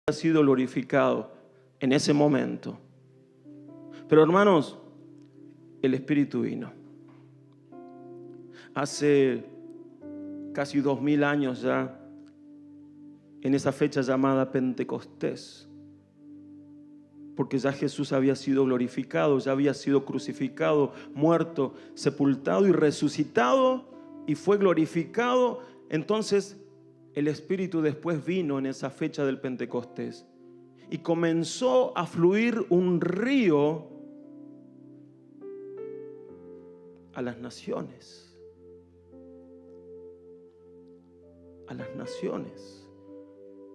ha sido glorificado en ese momento. Pero hermanos, el Espíritu vino. Hace casi 2000 años ya, en esa fecha llamada Pentecostés, porque ya Jesús había sido glorificado, ya había sido crucificado, muerto, sepultado y resucitado, y fue glorificado. Entonces el Espíritu después vino en esa fecha del Pentecostés y comenzó a fluir un río a las naciones. A las naciones.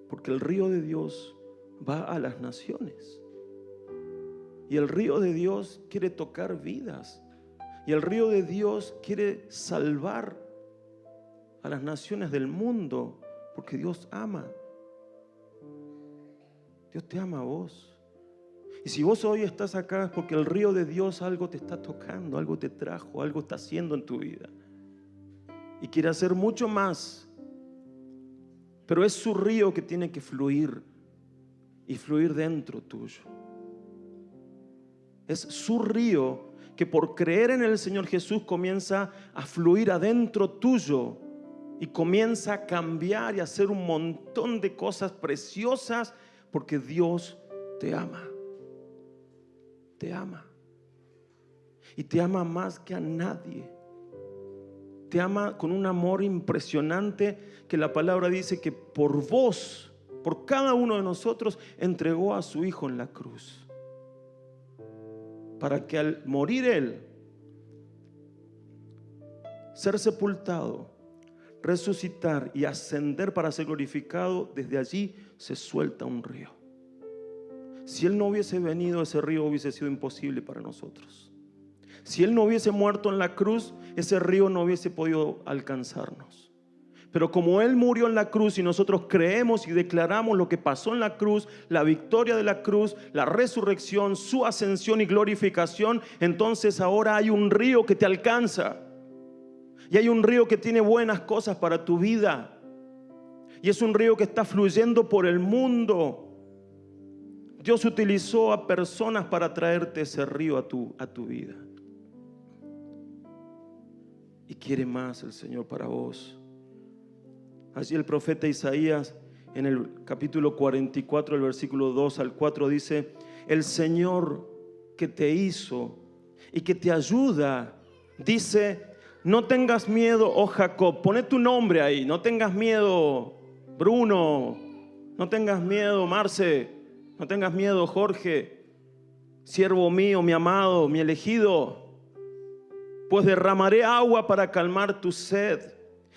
Porque el río de Dios va a las naciones. Y el río de Dios quiere tocar vidas. Y el río de Dios quiere salvar a las naciones del mundo. Porque Dios ama. Dios te ama a vos. Y si vos hoy estás acá es porque el río de Dios algo te está tocando, algo te trajo, algo está haciendo en tu vida. Y quiere hacer mucho más. Pero es su río que tiene que fluir y fluir dentro tuyo. Es su río que por creer en el Señor Jesús comienza a fluir adentro tuyo y comienza a cambiar y a hacer un montón de cosas preciosas porque Dios te ama. Te ama. Y te ama más que a nadie. Te ama con un amor impresionante que la palabra dice que por vos, por cada uno de nosotros, entregó a su Hijo en la cruz. Para que al morir Él, ser sepultado, resucitar y ascender para ser glorificado, desde allí se suelta un río. Si Él no hubiese venido, ese río hubiese sido imposible para nosotros. Si Él no hubiese muerto en la cruz, ese río no hubiese podido alcanzarnos. Pero como Él murió en la cruz y nosotros creemos y declaramos lo que pasó en la cruz, la victoria de la cruz, la resurrección, su ascensión y glorificación, entonces ahora hay un río que te alcanza. Y hay un río que tiene buenas cosas para tu vida. Y es un río que está fluyendo por el mundo. Dios utilizó a personas para traerte ese río a tu vida. Y quiere más el Señor para vos. Allí el profeta Isaías en el capítulo 44, el versículo 2 al 4 dice: el Señor que te hizo y que te ayuda, dice: no tengas miedo, oh Jacob. Poné tu nombre ahí. No tengas miedo, Bruno. No tengas miedo, Marce. No tengas miedo, Jorge. Siervo mío, mi amado, mi elegido. Pues derramaré agua para calmar tu sed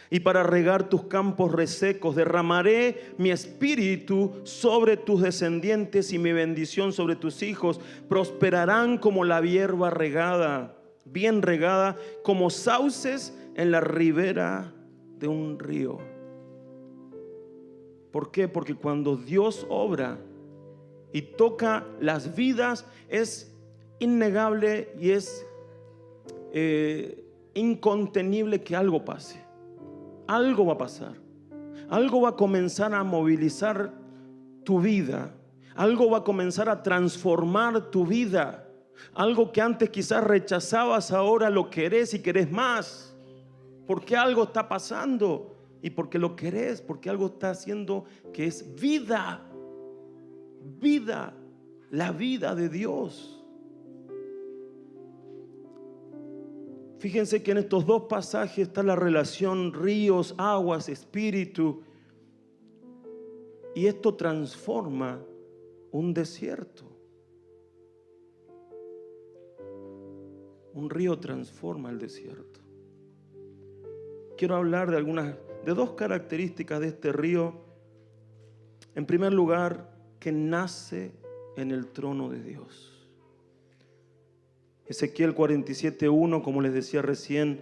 y para regar tus campos resecos. Derramaré mi espíritu sobre tus descendientes y mi bendición sobre tus hijos. Prosperarán como la hierba regada, bien regada, como sauces en la ribera de un río. ¿Por qué? Porque cuando Dios obra y toca las vidas, es innegable y es incontenible que algo pase. Algo va a pasar. Algo va a comenzar a movilizar tu vida. Algo va a comenzar a transformar tu vida. Algo que antes quizás rechazabas, ahora lo querés y querés más. Porque algo está pasando y porque lo querés, porque algo está haciendo que es vida. Vida, la vida de Dios. Fíjense que en estos dos pasajes está la relación ríos, aguas, espíritu. Y esto transforma un desierto. Un río transforma el desierto. Quiero hablar de dos características de este río. En primer lugar, que nace en el trono de Dios. Ezequiel 47:1, como les decía recién: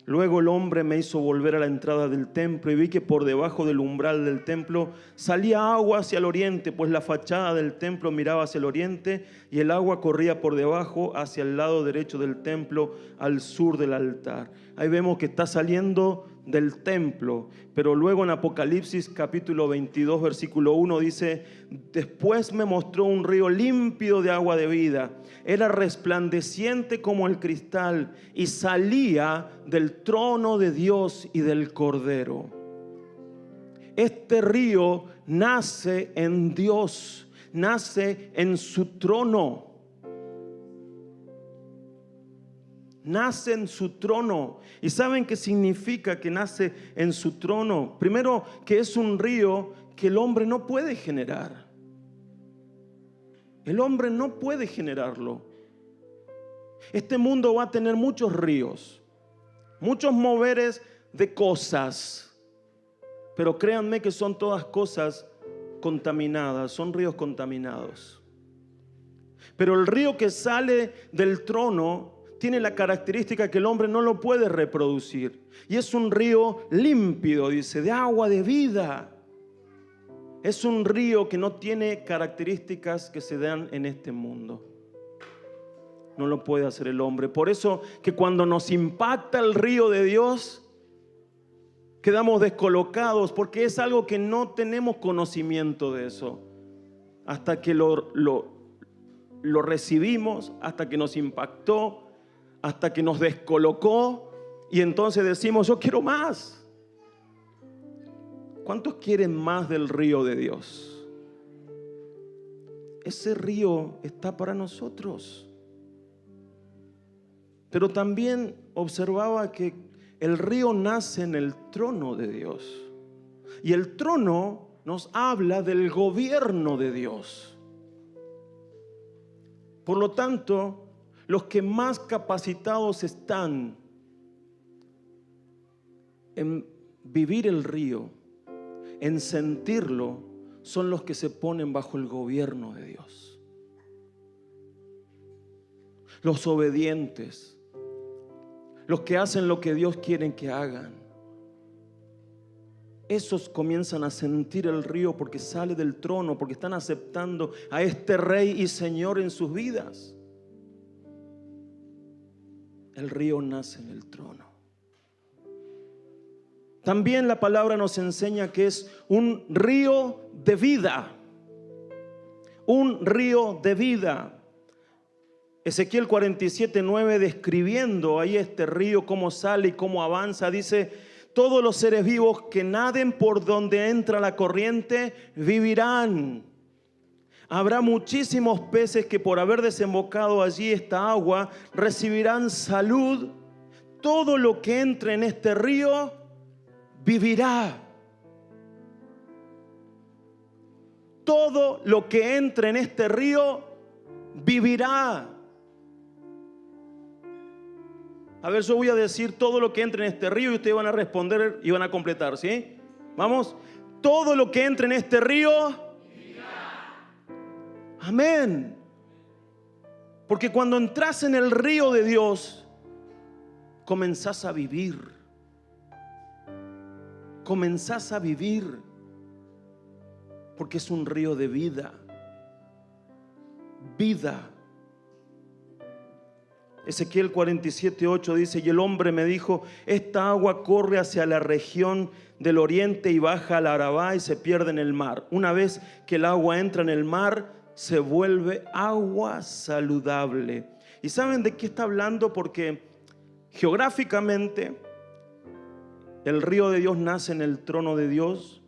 luego el hombre me hizo volver a la entrada del templo y vi que por debajo del umbral del templo salía agua hacia el oriente, pues la fachada del templo miraba hacia el oriente y el agua corría por debajo hacia el lado derecho del templo, al sur del altar. Ahí vemos que está saliendo del templo. Pero luego en Apocalipsis capítulo 22 versículo 1 dice: después me mostró un río límpido de agua de vida. Era resplandeciente como el cristal y salía del trono de Dios y del Cordero. Este río nace en Dios, nace en su trono. Nace en su trono. ¿Y saben qué significa que nace en su trono? Primero, que es un río que el hombre no puede generar. El hombre no puede generarlo. Este mundo va a tener muchos ríos, muchos moveres de cosas, pero créanme que son todas cosas contaminadas, son ríos contaminados. Pero el río que sale del trono tiene la característica que el hombre no lo puede reproducir. Y es un río límpido, dice, de agua de vida. Es un río que no tiene características que se dan en este mundo. No lo puede hacer el hombre. Por eso que cuando nos impacta el río de Dios, quedamos descolocados, porque es algo que no tenemos conocimiento de eso. Hasta que lo recibimos, hasta que nos impactó, hasta que nos descolocó, y entonces decimos: yo quiero más. ¿Cuántos quieren más del río de Dios? Ese río está para nosotros. Pero también observaba que el río nace en el trono de Dios. Y el trono nos habla del gobierno de Dios. Por lo tanto, los que más capacitados están en vivir el río, en sentirlo, son los que se ponen bajo el gobierno de Dios. Los obedientes, los que hacen lo que Dios quiere que hagan. Esos comienzan a sentir el río porque sale del trono, porque están aceptando a este Rey y Señor en sus vidas. El río nace en el trono. También la palabra nos enseña que es un río de vida. Un río de vida. Ezequiel 47:9, describiendo ahí este río, cómo sale y cómo avanza, dice: todos los seres vivos que naden por donde entra la corriente vivirán. Habrá muchísimos peces que por haber desembocado allí esta agua recibirán salud. Todo lo que entre en este río vivirá. Todo lo que entre en este río vivirá. A ver, yo voy a decir todo lo que entre en este río y ustedes van a responder y van a completar, ¿sí? Vamos. Todo lo que entre en este río vivirá. Amén. Porque cuando entras en el río de Dios, comenzás a vivir. Comenzás a vivir. Porque es un río de vida. Vida. Ezequiel 47:8 dice: y el hombre me dijo: esta agua corre hacia la región del oriente y baja al Arabá y se pierde en el mar. Una vez que el agua entra en el mar, se vuelve agua saludable. ¿Y saben de qué está hablando? Porque geográficamente el río de Dios nace en el trono de Dios,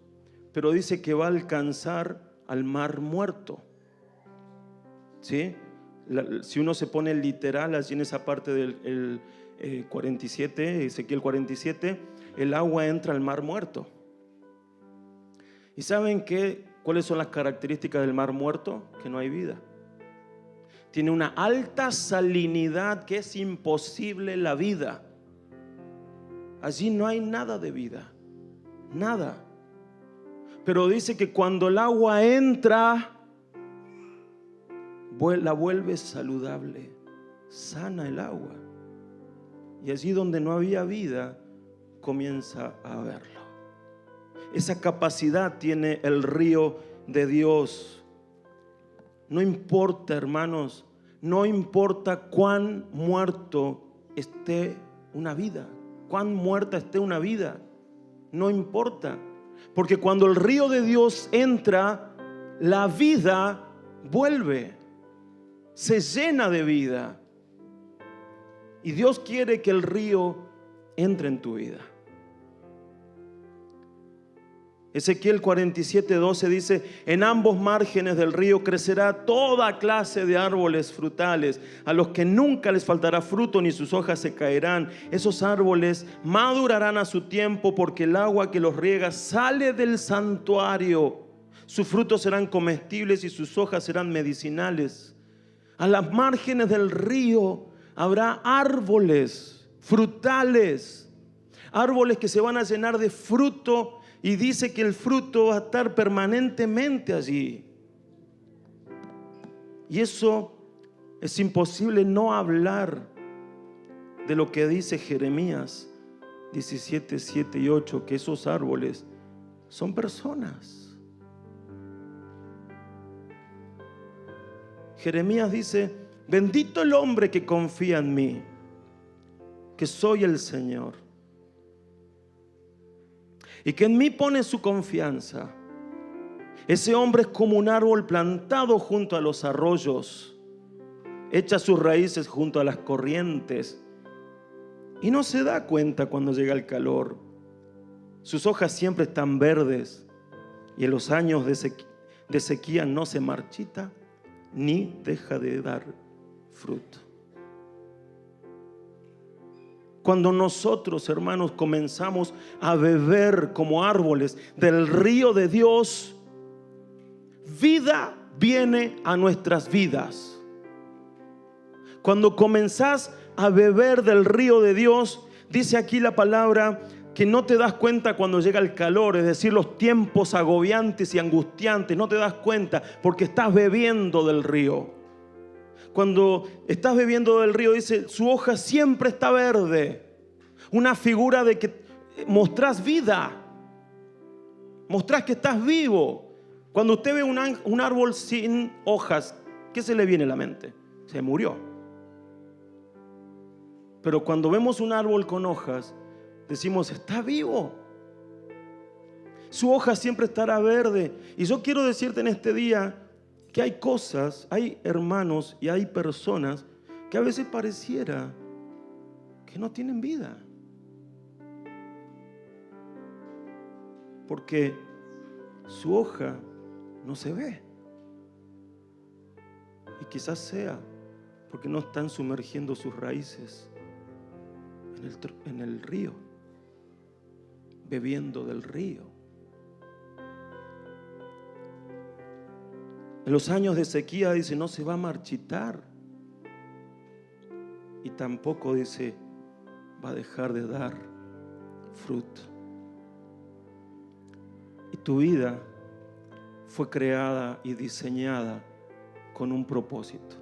pero dice que va a alcanzar al mar muerto. ¿Sí? Si uno se pone literal allí en esa parte del 47, Ezequiel 47, el agua entra al mar muerto. ¿Y saben cuáles son las características del mar muerto? Que no hay vida. Tiene una alta salinidad, que es imposible la vida. Allí no hay nada de vida, nada. Pero dice que cuando el agua entra, la vuelve saludable, sana el agua. Y allí donde no había vida, comienza a haberlo. Esa capacidad tiene el río de Dios. No importa, hermanos, no importa cuán muerto esté una vida, cuán muerta esté una vida. No importa. Porque cuando el río de Dios entra, la vida vuelve. Se llena de vida. Y Dios quiere que el río entre en tu vida. Ezequiel 47:12 dice: en ambos márgenes del río crecerá toda clase de árboles frutales, a los que nunca les faltará fruto ni sus hojas se caerán. Esos árboles madurarán a su tiempo, porque el agua que los riega sale del santuario. Sus frutos serán comestibles y sus hojas serán medicinales. A las márgenes del río habrá árboles frutales, árboles que se van a llenar de fruto. Y dice que el fruto va a estar permanentemente allí. Y eso es imposible no hablar de lo que dice Jeremías 17, 7 y 8, que esos árboles son personas. Jeremías dice: bendito el hombre que confía en mí, que soy el Señor, y que en mí pone su confianza. Ese hombre es como un árbol plantado junto a los arroyos, echa sus raíces junto a las corrientes y no se da cuenta cuando llega el calor. Sus hojas siempre están verdes y en los años de sequía no se marchita ni deja de dar fruto. Cuando nosotros, hermanos, comenzamos a beber como árboles del río de Dios, vida viene a nuestras vidas. Cuando comenzás a beber del río de Dios, dice aquí la palabra que no te das cuenta cuando llega el calor, es decir, los tiempos agobiantes y angustiantes, no te das cuenta porque estás bebiendo del río. Cuando estás bebiendo del río, dice, su hoja siempre está verde. Una figura de que mostrás vida, mostrás que estás vivo. Cuando usted ve un árbol sin hojas, ¿qué se le viene a la mente? Se murió. Pero cuando vemos un árbol con hojas, decimos, está vivo. Su hoja siempre estará verde. Y yo quiero decirte en este día que hay cosas, hay hermanos y hay personas que a veces pareciera que no tienen vida. Porque su hoja no se ve. Y quizás sea porque no están sumergiendo sus raíces en el río, bebiendo del río. En los años de sequía, dice, no se va a marchitar. Y tampoco, dice, va a dejar de dar fruto. Y tu vida fue creada y diseñada con un propósito.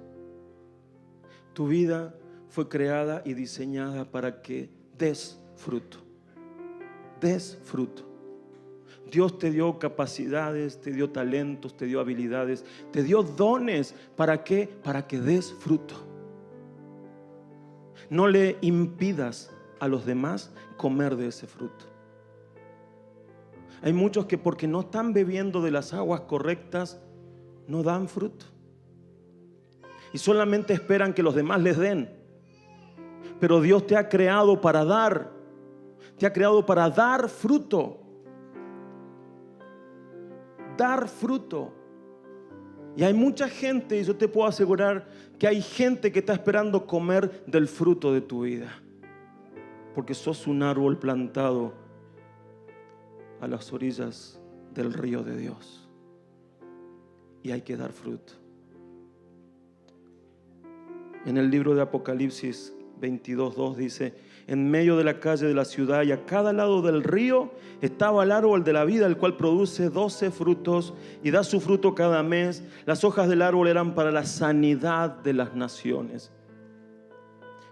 Tu vida fue creada y diseñada para que des fruto. Des fruto. Dios te dio capacidades, te dio talentos, te dio habilidades, te dio dones. ¿Para qué? Para que des fruto. No le impidas a los demás comer de ese fruto. Hay muchos que porque no están bebiendo de las aguas correctas, no dan fruto. Y solamente esperan que los demás les den. Pero Dios te ha creado para dar. Te ha creado para dar fruto. Dar fruto. Y hay mucha gente, y yo te puedo asegurar que hay gente que está esperando comer del fruto de tu vida, porque sos un árbol plantado a las orillas del río de Dios y hay que dar fruto. En el libro de Apocalipsis 22:2 dice: en medio de la calle de la ciudad y a cada lado del río estaba el árbol de la vida, el cual produce 12 frutos y da su fruto cada mes. Las hojas del árbol eran para la sanidad de las naciones.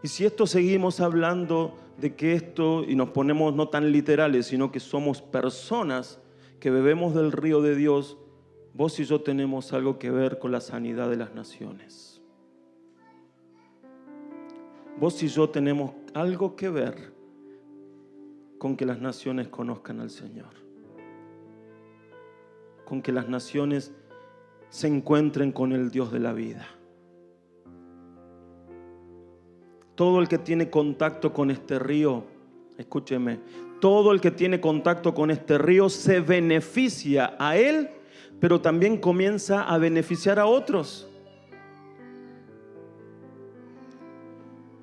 Y si esto seguimos hablando de que esto, y nos ponemos no tan literales, sino que somos personas que bebemos del río de Dios, vos y yo tenemos algo que ver con la sanidad de las naciones. Vos y yo tenemos algo que ver con que las naciones conozcan al Señor, con que las naciones se encuentren con el Dios de la vida. Todo el que tiene contacto con este río, escúcheme, todo el que tiene contacto con este río se beneficia a él, pero también comienza a beneficiar a otros.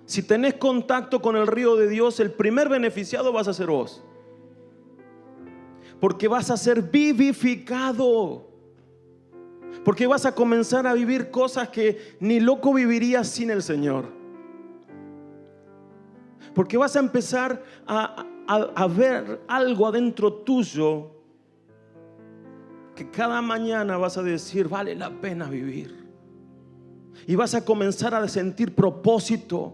Si tenés contacto con el río de Dios, el primer beneficiado vas a ser vos, porque vas a ser vivificado, porque vas a comenzar a vivir cosas que ni loco vivirías sin el Señor, porque vas a empezar a ver algo adentro tuyo que cada mañana vas a decir: vale la pena vivir. Y vas a comenzar a sentir propósito.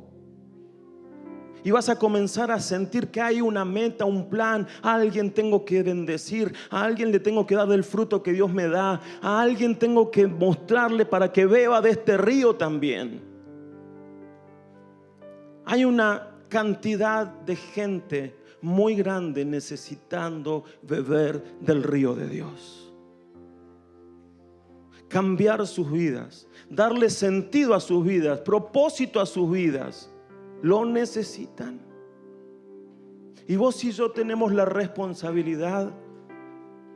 Y vas a comenzar a sentir que hay una meta, un plan. A alguien tengo que bendecir, a alguien le tengo que dar del fruto que Dios me da, a alguien tengo que mostrarle para que beba de este río también. Hay una cantidad de gente muy grande necesitando beber del río de Dios, cambiar sus vidas, darle sentido a sus vidas, propósito a sus vidas. Lo necesitan. Y vos y yo tenemos la responsabilidad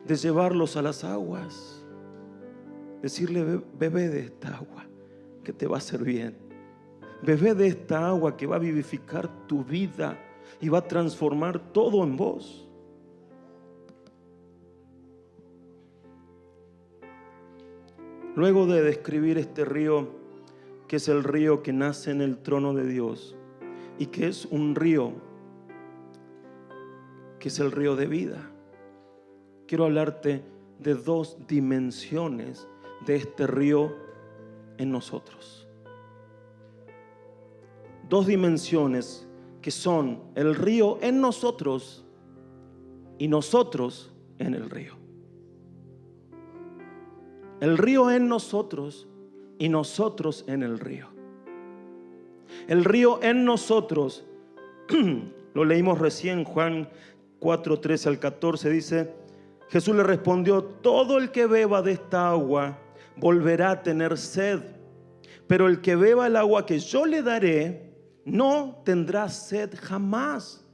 de llevarlos a las aguas, decirle: bebé de esta agua que te va a hacer bien, bebé de esta agua que va a vivificar tu vida y va a transformar todo en vos. Luego de describir este río, que es el río que nace en el trono de Dios, y que es un río, que es el río de vida, quiero hablarte de dos dimensiones de este río en nosotros. Dos dimensiones que son el río en nosotros y nosotros en el río. El río en nosotros y nosotros en el río. El río en nosotros, lo leímos recién, Juan 4, 13 al 14, dice: Jesús le respondió: todo el que beba de esta agua volverá a tener sed, pero el que beba el agua que yo le daré no tendrá sed jamás.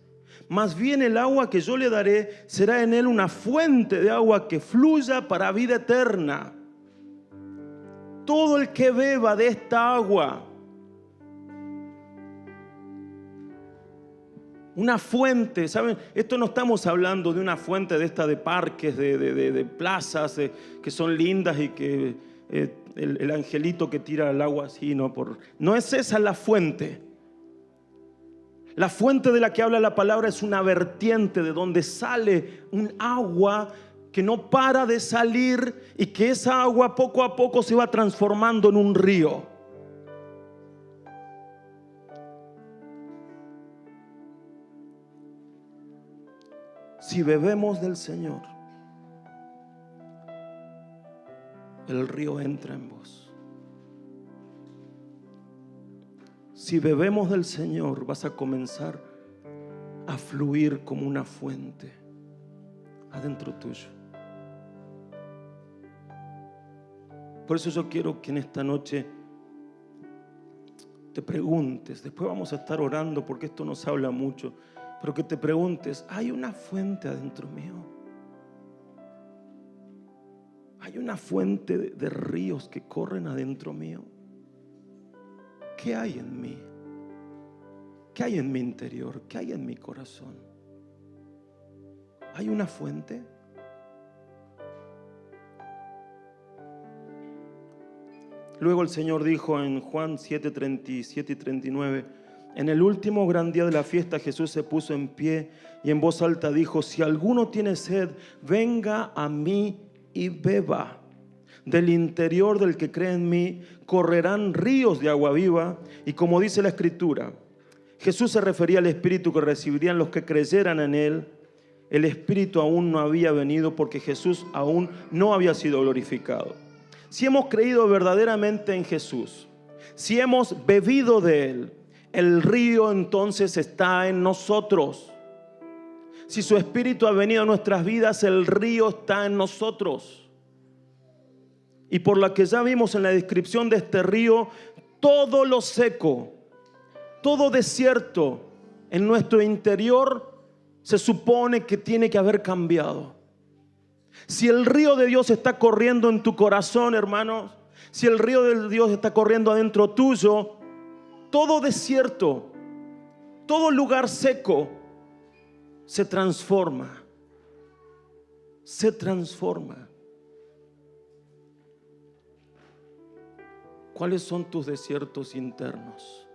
Más bien el agua que yo le daré será en él una fuente de agua que fluya para vida eterna. Todo el que beba de esta agua, una fuente, ¿saben? Esto no estamos hablando de una fuente de esta de parques, de plazas que son lindas y que el angelito que tira el agua así, no es esa la fuente. La fuente de la que habla la palabra es una vertiente de donde sale un agua que no para de salir y que esa agua poco a poco se va transformando en un río. Si bebemos del Señor, el río entra en vos. Si bebemos del Señor, vas a comenzar a fluir como una fuente adentro tuyo. Por eso yo quiero que en esta noche te preguntes, después vamos a estar orando porque esto nos habla mucho, pero que te preguntes: ¿hay una fuente adentro mío? ¿Hay una fuente de ríos que corren adentro mío? ¿Qué hay en mí? ¿Qué hay en mi interior? ¿Qué hay en mi corazón? ¿Hay una fuente? Luego el Señor dijo en Juan 7, 37 y 39: en el último gran día de la fiesta, Jesús se puso en pie y en voz alta dijo: si alguno tiene sed, venga a mí y beba. Del interior del que cree en mí correrán ríos de agua viva. Y como dice la Escritura, Jesús se refería al Espíritu que recibirían los que creyeran en Él. El Espíritu aún no había venido porque Jesús aún no había sido glorificado. Si hemos creído verdaderamente en Jesús, si hemos bebido de Él, el río entonces está en nosotros. Si su Espíritu ha venido a nuestras vidas, el río está en nosotros. Y por lo que ya vimos en la descripción de este río, todo lo seco, todo desierto en nuestro interior se supone que tiene que haber cambiado. Si el río de Dios está corriendo en tu corazón, hermanos, si el río de Dios está corriendo adentro tuyo, todo desierto, todo lugar seco se transforma. Se transforma. ¿Cuáles son tus desiertos internos?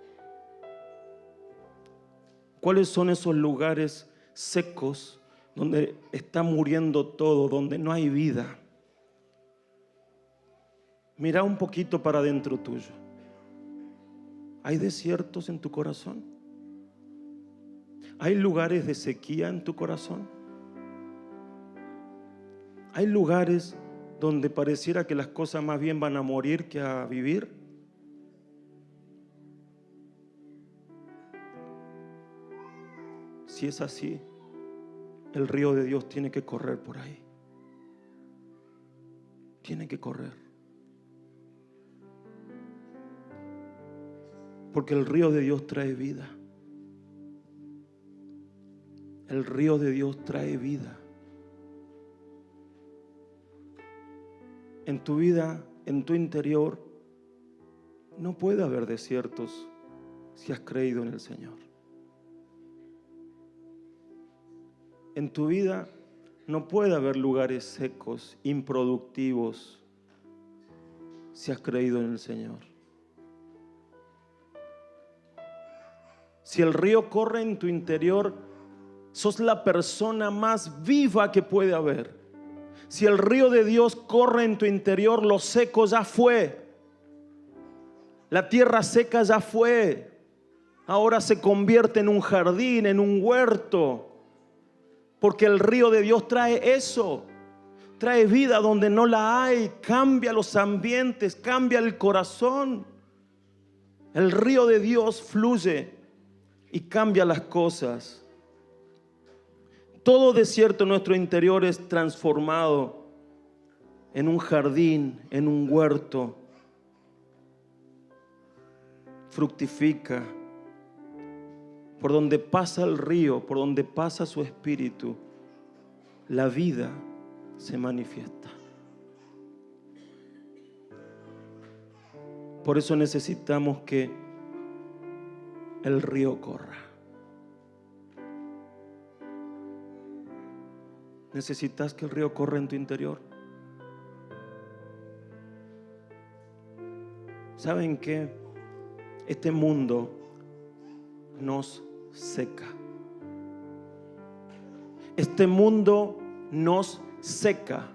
¿Cuáles son esos lugares secos donde está muriendo todo, donde no hay vida? Mira un poquito para adentro tuyo. ¿Hay desiertos en tu corazón? ¿Hay lugares de sequía en tu corazón? ¿Hay lugares donde pareciera que las cosas más bien van a morir que a vivir? Si es así, el río de Dios tiene que correr por ahí. Tiene que correr. Porque el río de Dios trae vida. El río de Dios trae vida. En tu vida, en tu interior, no puede haber desiertos si has creído en el Señor. En tu vida no puede haber lugares secos, improductivos, si has creído en el Señor. Si el río corre en tu interior, sos la persona más viva que puede haber. Si el río de Dios corre en tu interior, lo seco ya fue. La tierra seca ya fue. Ahora se convierte en un jardín, en un huerto. Porque el río de Dios trae eso. Trae vida donde no la hay. Cambia los ambientes, cambia el corazón. El río de Dios fluye y cambia las cosas. Todo desierto en nuestro interior es transformado en un jardín, en un huerto. Fructifica. Por donde pasa el río, por donde pasa su espíritu, la vida se manifiesta. Por eso necesitamos que el río corra. ¿Necesitas que el río corra en tu interior? ¿Saben qué? Este mundo nos seca. Este mundo nos seca.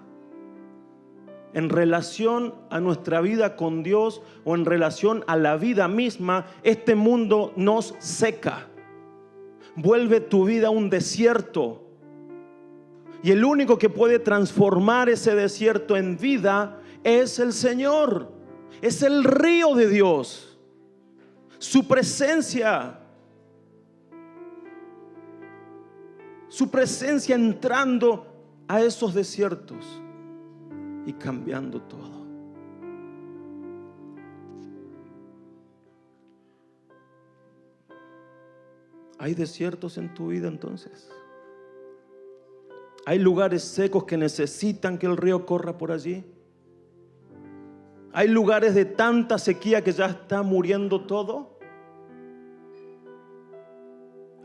En relación a nuestra vida con Dios o en relación a la vida misma, este mundo nos seca. Vuelve tu vida un desierto. Y el único que puede transformar ese desierto en vida es el Señor. Es el río de Dios. Su presencia. Su presencia entrando a esos desiertos y cambiando todo. ¿Hay desiertos en tu vida entonces? ¿Hay lugares secos que necesitan que el río corra por allí? ¿Hay lugares de tanta sequía que ya está muriendo todo?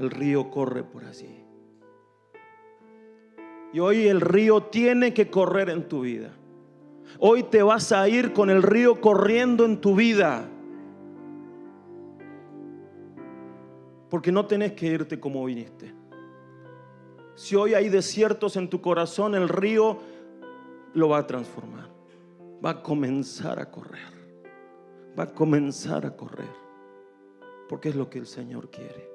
El río corre por allí. Y hoy el río tiene que correr en tu vida. Hoy te vas a ir con el río corriendo en tu vida. Porque no tenés que irte como viniste. Si hoy hay desiertos en tu corazón, el río lo va a transformar. Va a comenzar a correr. Va a comenzar a correr. Porque es lo que el Señor quiere.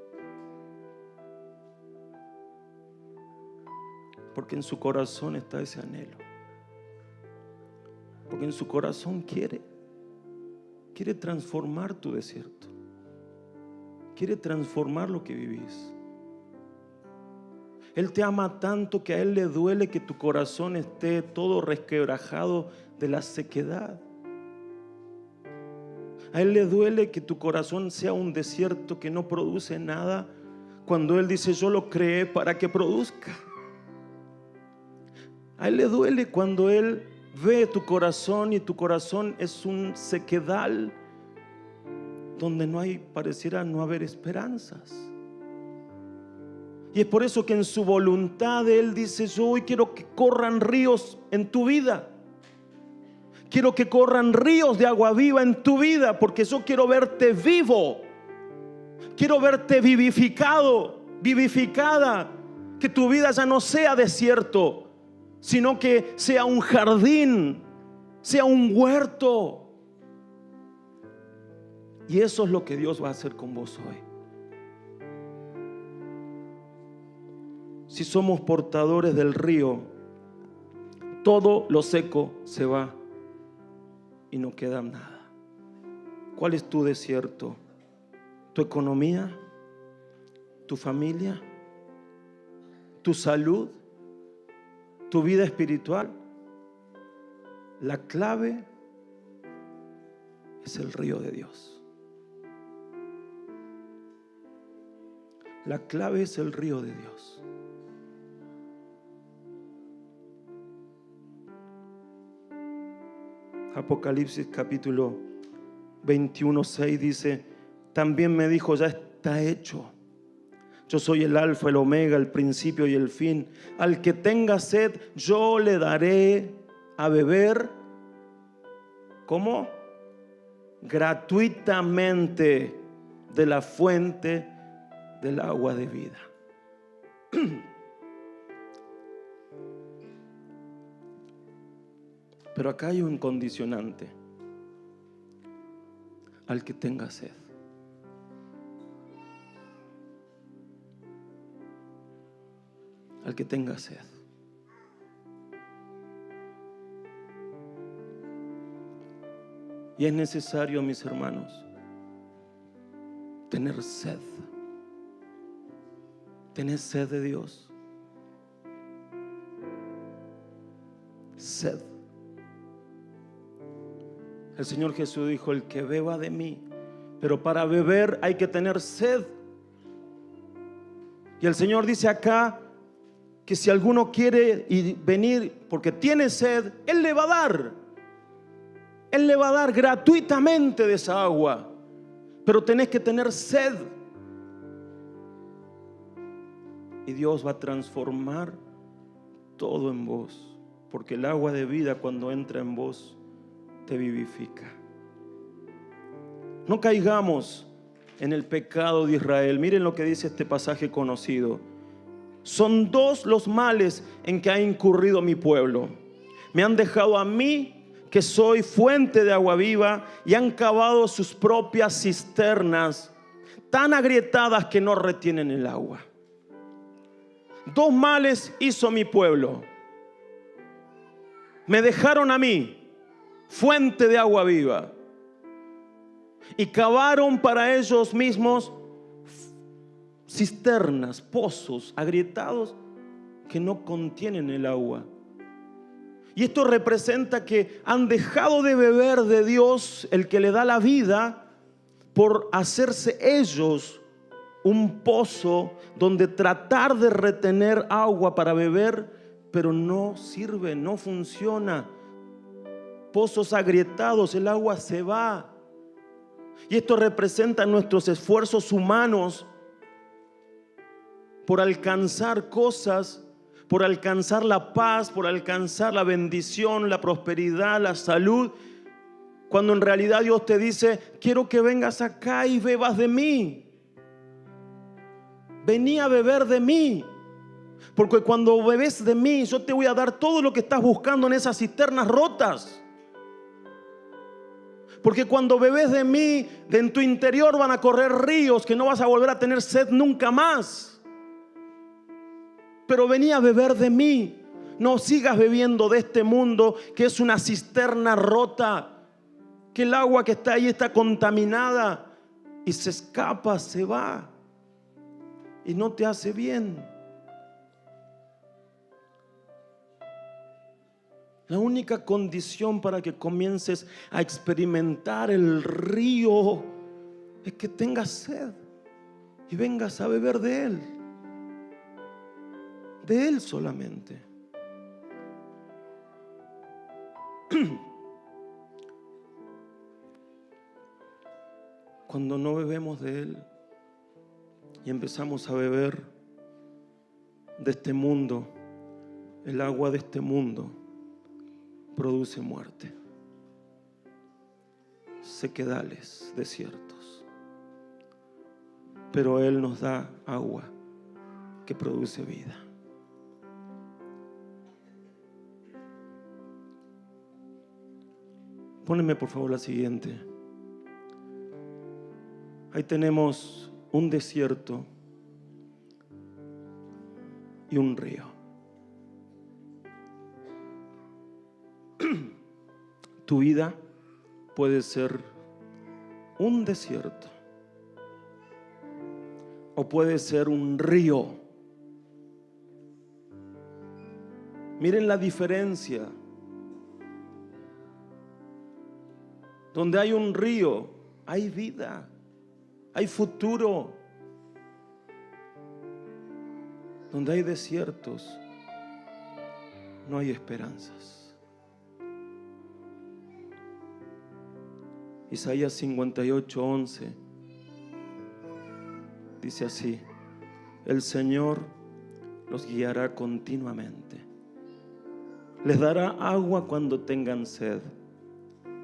Porque en su corazón está ese anhelo. Porque en su corazón quiere transformar tu desierto. Quiere transformar lo que vivís. Él te ama tanto que a Él le duele que tu corazón esté todo resquebrajado de la sequedad. A Él le duele que tu corazón sea un desierto que no produce nada, cuando Él dice: yo lo creé para que produzca. A Él le duele cuando Él ve tu corazón y tu corazón es un sequedal donde pareciera no haber esperanzas. Y es por eso que en su voluntad Él dice: yo hoy quiero que corran ríos en tu vida. Quiero que corran ríos de agua viva en tu vida, porque yo quiero verte vivo. Quiero verte vivificado, vivificada. Que tu vida ya no sea desierto, sino que sea un jardín, sea un huerto. Y eso es lo que Dios va a hacer con vos hoy. Si somos portadores del río, todo lo seco se va y no queda nada. ¿Cuál es tu desierto? ¿Tu economía? ¿Tu familia? ¿Tu salud? ¿Tu vida espiritual? La clave es el río de Dios. La clave es el río de Dios. Apocalipsis capítulo 21:6 dice: también me dijo: ya está hecho. Yo soy el alfa, el omega, el principio y el fin. Al que tenga sed, yo le daré a beber. ¿Cómo? Gratuitamente de la fuente del agua de vida. Pero acá hay un condicionante: al que tenga sed. Al que tenga sed. Y es necesario, mis hermanos, tener sed. ¿Tenés sed de Dios? Sed. El Señor Jesús dijo: el que beba de mí. Pero para beber hay que tener sed. Y el Señor dice acá que si alguno quiere venir porque tiene sed, Él le va a dar. Él le va a dar gratuitamente de esa agua. Pero tenés que tener sed. Y Dios va a transformar todo en vos. Porque el agua de vida, cuando entra en vos, te vivifica. No caigamos en el pecado de Israel. Miren lo que dice este pasaje conocido. Son dos los males en que ha incurrido mi pueblo. Me han dejado a mí, que soy fuente de agua viva, y han cavado sus propias cisternas, tan agrietadas que no retienen el agua. Dos males hizo mi pueblo. Me dejaron a mí, fuente de agua viva, y cavaron para ellos mismos cisternas, pozos agrietados que no contienen el agua. Y esto representa que han dejado de beber de Dios, el que le da la vida, por hacerse ellos un pozo donde tratar de retener agua para beber, pero no sirve, no funciona. Pozos agrietados, el agua se va. Y esto representa nuestros esfuerzos humanos por alcanzar cosas, por alcanzar la paz, por alcanzar la bendición, la prosperidad, la salud, cuando en realidad Dios te dice: quiero que vengas acá y bebas de mí. Vení a beber de mí, porque cuando bebes de mí, yo te voy a dar todo lo que estás buscando en esas cisternas rotas. Porque cuando bebes de mí, en tu interior van a correr ríos que no vas a volver a tener sed nunca más. Pero vení a beber de mí. No sigas bebiendo de este mundo que es una cisterna rota, que el agua que está ahí está contaminada y se escapa, se va y no te hace bien. La única condición para que comiences a experimentar el río es que tengas sed y vengas a beber de Él solamente. Cuando no bebemos de Él y empezamos a beber de este mundo, el agua de este mundo produce muerte, sequedales, desiertos. Pero Él nos da agua que produce vida. Póneme por favor la siguiente. Ahí tenemos un desierto y un río. Tu vida puede ser un desierto o puede ser un río. Miren la diferencia. Donde hay un río, hay vida, hay futuro. Donde hay desiertos, no hay esperanzas. Isaías 58:11 dice así: el Señor los guiará continuamente, les dará agua cuando tengan sed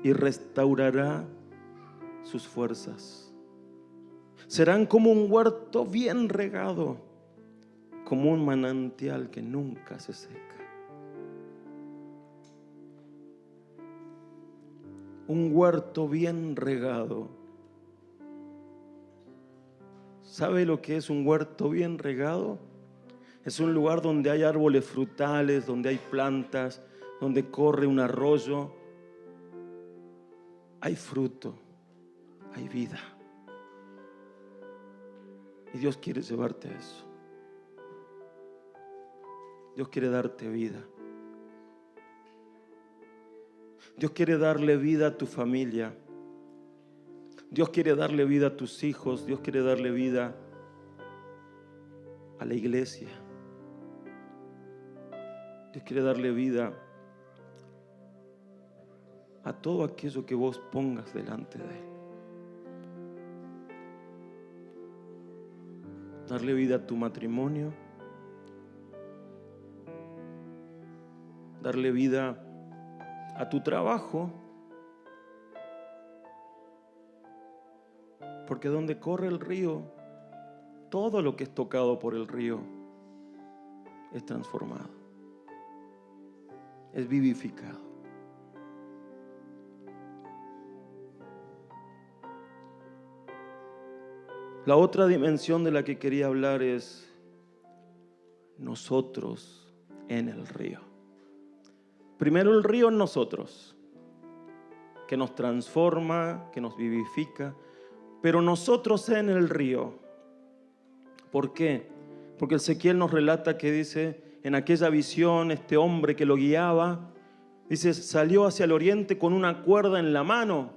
y restaurará sus fuerzas. Serán como un huerto bien regado, como un manantial que nunca se seca. Un huerto bien regado. ¿Sabe lo que es un huerto bien regado? Es un lugar donde hay árboles frutales, donde hay plantas, donde corre un arroyo. Hay fruto, hay vida. Y Dios quiere llevarte a eso. Dios quiere darte vida. Dios quiere darle vida a tu familia. Dios quiere darle vida a tus hijos. Dios quiere darle vida a la iglesia. Dios quiere darle vida a todo aquello que vos pongas delante de Él. Darle vida a tu matrimonio. Darle vida a tu trabajo. Porque donde corre el río, todo lo que es tocado por el río es transformado, es vivificado. La otra dimensión de la que quería hablar es nosotros en el río. Primero el río en nosotros, que nos transforma, que nos vivifica, pero nosotros en el río. ¿Por qué? Porque Ezequiel nos relata que dice, en aquella visión, este hombre que lo guiaba, dice, salió hacia el oriente con una cuerda en la mano,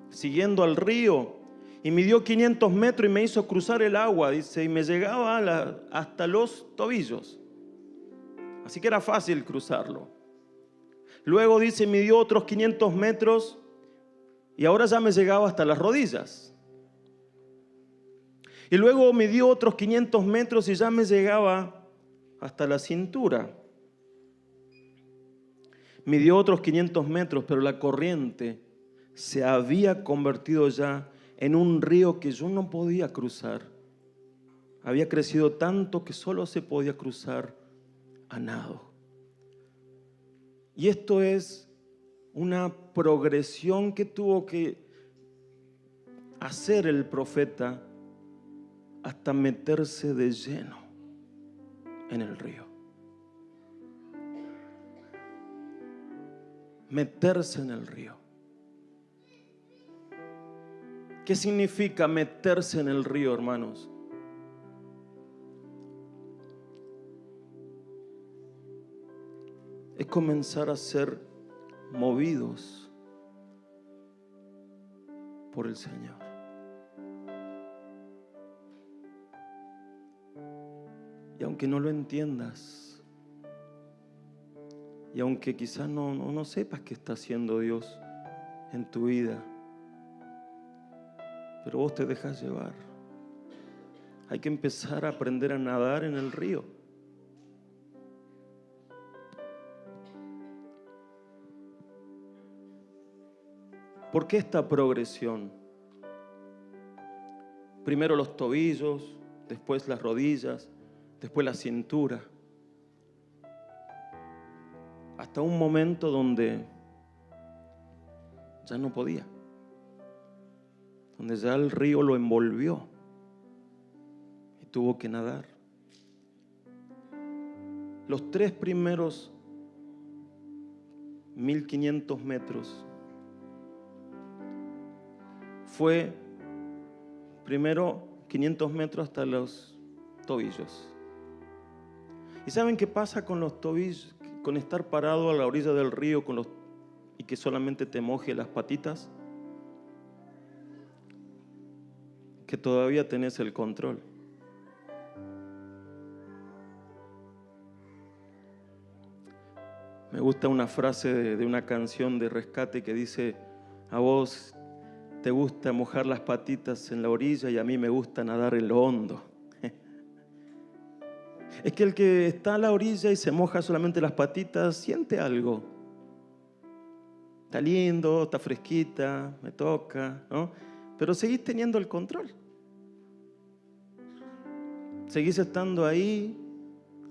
siguiendo al río, y midió 500 metros y me hizo cruzar el agua, dice, y me llegaba hasta los tobillos. Así que era fácil cruzarlo. Luego dice, midió otros 500 metros y ahora ya me llegaba hasta las rodillas. Y luego midió otros 500 metros y ya me llegaba hasta la cintura. Midió otros 500 metros, pero la corriente se había convertido ya en un río que yo no podía cruzar. Había crecido tanto que solo se podía cruzar a nado. Y esto es una progresión que tuvo que hacer el profeta hasta meterse de lleno en el río. Meterse en el río. ¿Qué significa meterse en el río, hermanos? es comenzar a ser movidos por el Señor. Y aunque no lo entiendas, y aunque quizás no sepas qué está haciendo Dios en tu vida, pero vos te dejas llevar. Hay que empezar a aprender a nadar en el río. ¿Por qué esta progresión? Primero los tobillos, después las rodillas, después la cintura. Hasta un momento donde ya no podía. Donde ya el río lo envolvió y tuvo que nadar. Los 3 primeros 1500 metros fue primero 500 metros hasta los tobillos. ¿Y saben qué pasa con los tobillos? Con estar parado a la orilla del río y que solamente te moje las patitas, que todavía tenés el control. Me gusta una frase de una canción de Rescate que dice: a vos te gusta mojar las patitas en la orilla y a mí me gusta nadar en lo hondo. Es que el que está a la orilla y se moja solamente las patitas siente algo. Está lindo, está fresquita, me toca, ¿no? Pero seguís teniendo el control. Seguís estando ahí,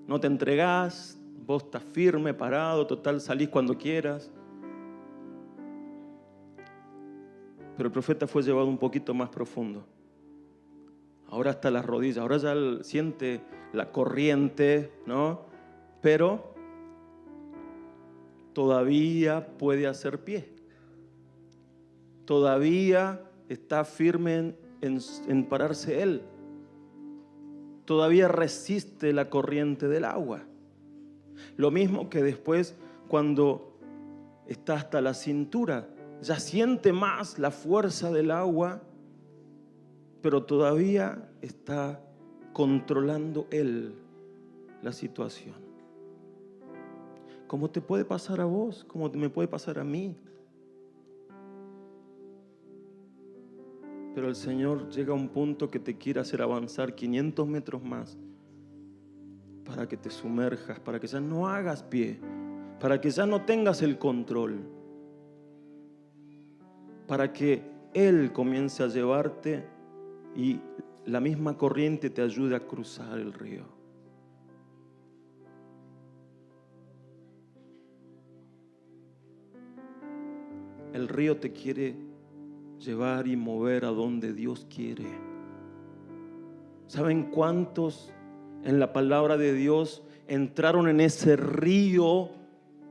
no te entregás, vos estás firme, parado, total, salís cuando quieras. Pero el profeta fue llevado un poquito más profundo. Ahora hasta las rodillas, ahora ya siente la corriente, ¿no? Pero todavía puede hacer pie. Todavía está firme en pararse él. Todavía resiste la corriente del agua. Lo mismo que después, cuando está hasta la cintura, ya siente más la fuerza del agua, pero todavía está controlando él la situación. ¿Cómo te puede pasar a vos? ¿Cómo me puede pasar a mí? Pero el Señor llega a un punto que te quiere hacer avanzar 500 metros más para que te sumerjas, para que ya no hagas pie, para que ya no tengas el control, para que Él comience a llevarte y la misma corriente te ayude a cruzar el río. El río te quiere llevar y mover a donde Dios quiere. ¿Saben cuántos en la palabra de Dios entraron en ese río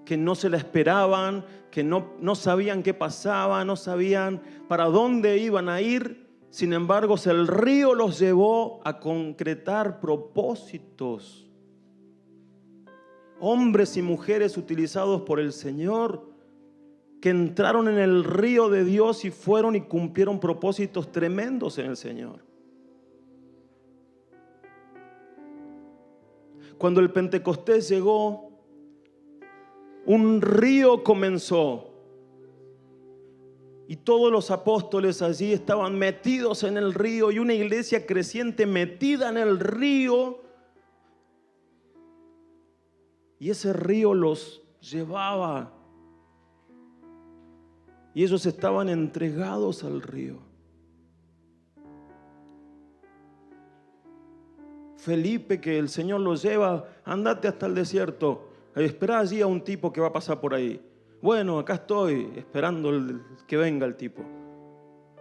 que no se la esperaban, que no sabían qué pasaba, no sabían para dónde iban a ir? Sin embargo, el río los llevó a concretar propósitos. Hombres y mujeres utilizados por el Señor, que entraron en el río de Dios y fueron y cumplieron propósitos tremendos en el Señor. Cuando el Pentecostés llegó, un río comenzó. Y todos los apóstoles allí estaban metidos en el río, y una iglesia creciente metida en el río. Y ese río los llevaba. Y ellos estaban entregados al río. Felipe, que el Señor los lleva, andate hasta el desierto, espera allí a un tipo que va a pasar por ahí. Bueno, acá estoy esperando que venga el tipo.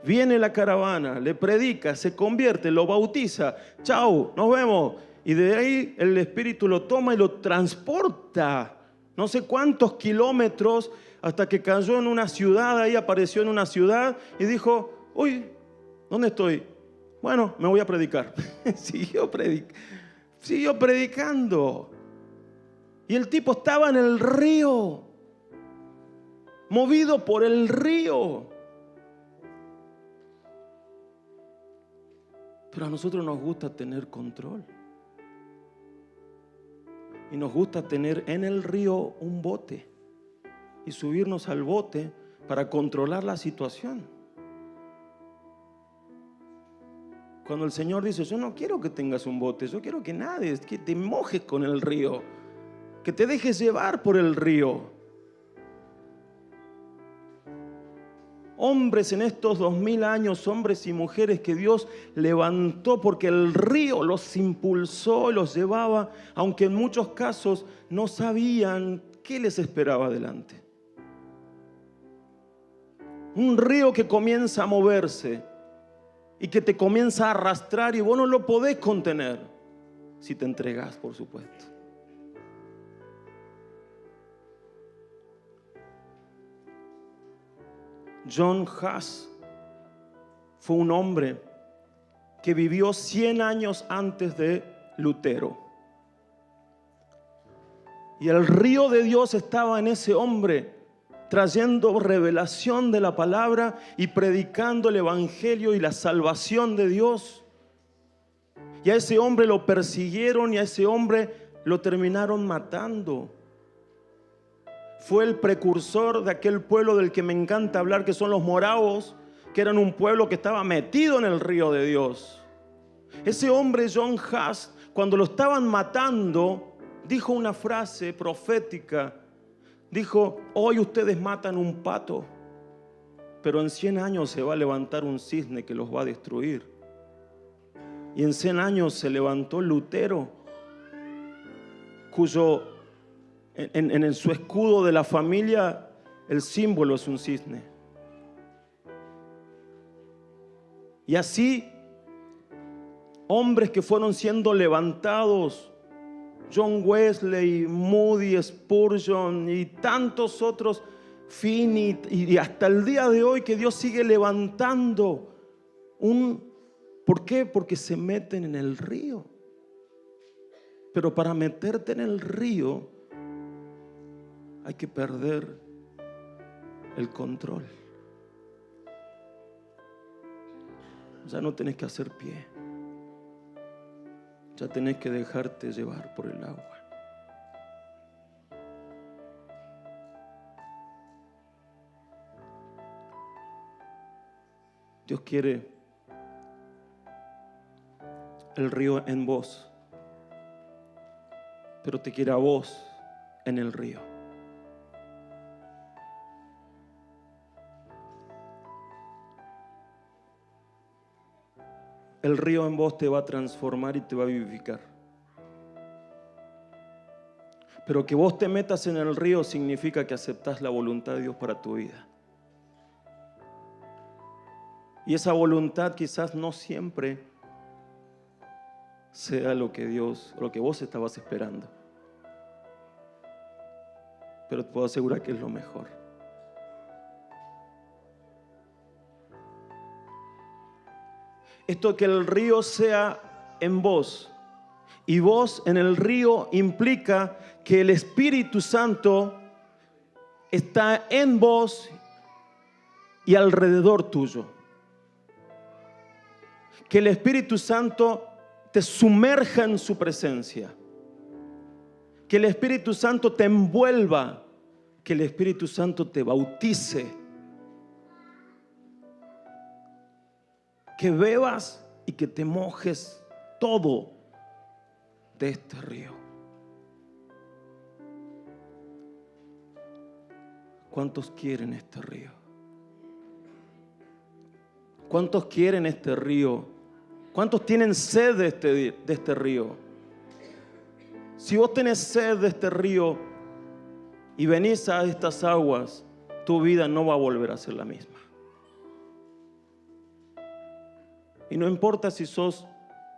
Viene la caravana, le predica, se convierte, lo bautiza. Chau, nos vemos. Y de ahí el Espíritu lo toma y lo transporta no sé cuántos kilómetros hasta que cayó en una ciudad. Ahí apareció en una ciudad y dijo: uy, ¿dónde estoy? Bueno, me voy a predicar. Siguió predicando. Y el tipo estaba en el río, movido por el río. Pero a nosotros nos gusta tener control. Y nos gusta tener en el río un bote y subirnos al bote para controlar la situación. Cuando el Señor dice, yo no quiero que tengas un bote, yo quiero que nades, que te mojes con el río, que te dejes llevar por el río. Hombres en estos 2000 años, hombres y mujeres que Dios levantó porque el río los impulsó y los llevaba, aunque en muchos casos no sabían qué les esperaba adelante. Un río que comienza a moverse y que te comienza a arrastrar y vos no lo podés contener si te entregás, por supuesto. John Huss fue un hombre que vivió 100 años antes de Lutero. Y el río de Dios estaba en ese hombre, trayendo revelación de la palabra y predicando el evangelio y la salvación de Dios. Y a ese hombre lo persiguieron y a ese hombre lo terminaron matando. Fue el precursor de aquel pueblo del que me encanta hablar, que son los moravos, que eran un pueblo que estaba metido en el río de Dios. Ese hombre, John Huss, cuando lo estaban matando, dijo una frase profética. Dijo, hoy ustedes matan un pato, pero en 100 años se va a levantar un cisne que los va a destruir. Y en 100 años se levantó Lutero, cuyo en su escudo de la familia el símbolo es un cisne. Y así hombres que fueron siendo levantados, John Wesley, Moody, Spurgeon y tantos otros, Finney, y hasta el día de hoy que Dios sigue levantando ¿por qué? Porque se meten en el río. Pero para meterte en el río hay que perder el control. Ya no tenés que hacer pie. Ya tenés que dejarte llevar por el agua. Dios quiere el río en vos, pero te quiere a vos en el río. El río en vos te va a transformar y te va a vivificar. Pero que vos te metas en el río significa que aceptás la voluntad de Dios para tu vida. Y esa voluntad quizás no siempre sea lo que vos estabas esperando. Pero te puedo asegurar que es lo mejor. Esto que el río sea en vos y vos en el río implica que el Espíritu Santo está en vos y alrededor tuyo. Que el Espíritu Santo te sumerja en su presencia. Que el Espíritu Santo te envuelva. Que el Espíritu Santo te bautice. Que bebas y que te mojes todo de este río. ¿Cuántos quieren este río? ¿Cuántos quieren este río? ¿Cuántos tienen sed de este río? Si vos tenés sed de este río y venís a estas aguas, tu vida no va a volver a ser la misma. Y no importa si sos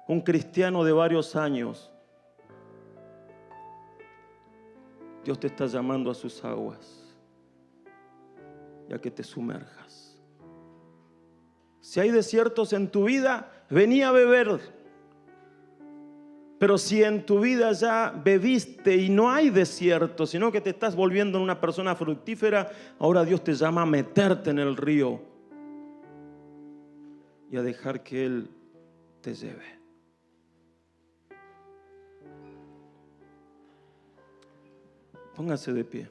un cristiano de varios años, Dios te está llamando a sus aguas y a que te sumerjas. Si hay desiertos en tu vida, vení a beber. Pero si en tu vida ya bebiste y no hay desierto, sino que te estás volviendo en una persona fructífera, ahora Dios te llama a meterte en el río y a dejar que Él te lleve. Póngase de pie.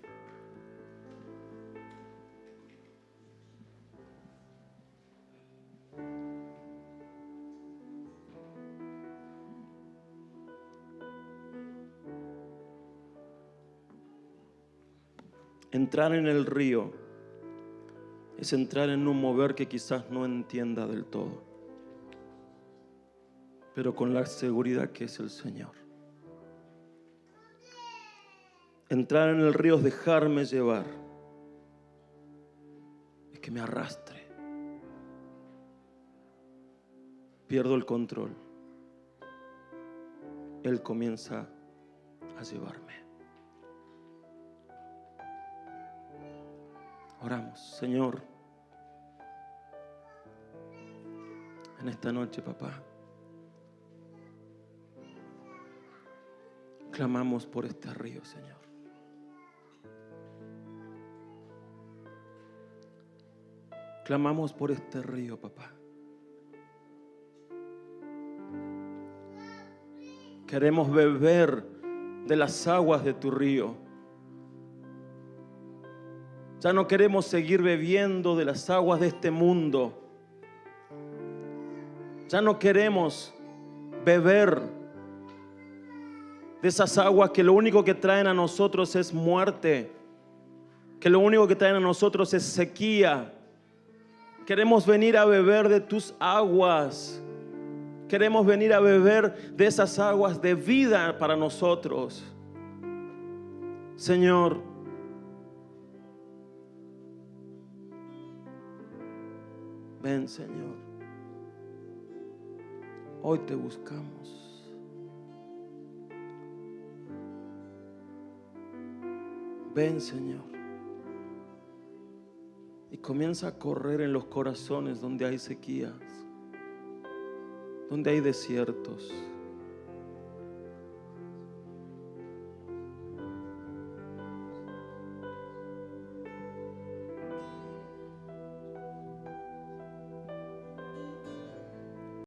Entrar en el río es entrar en un mover que quizás no entienda del todo, pero con la seguridad que es el Señor. Entrar en el río es dejarme llevar, es que me arrastre. Pierdo el control. Él comienza a llevarme. Oramos, Señor, en esta noche, papá, clamamos por este río, Señor. Clamamos por este río, papá. Queremos beber de las aguas de tu río. Ya no queremos seguir bebiendo de las aguas de este mundo. Ya no queremos beber de esas aguas que lo único que traen a nosotros es muerte, que lo único que traen a nosotros es sequía. Queremos venir a beber de tus aguas. Queremos venir a beber de esas aguas de vida para nosotros. Señor, ven, Señor. Hoy te buscamos. Ven, Señor. Y comienza a correr en los corazones donde hay sequías, donde hay desiertos.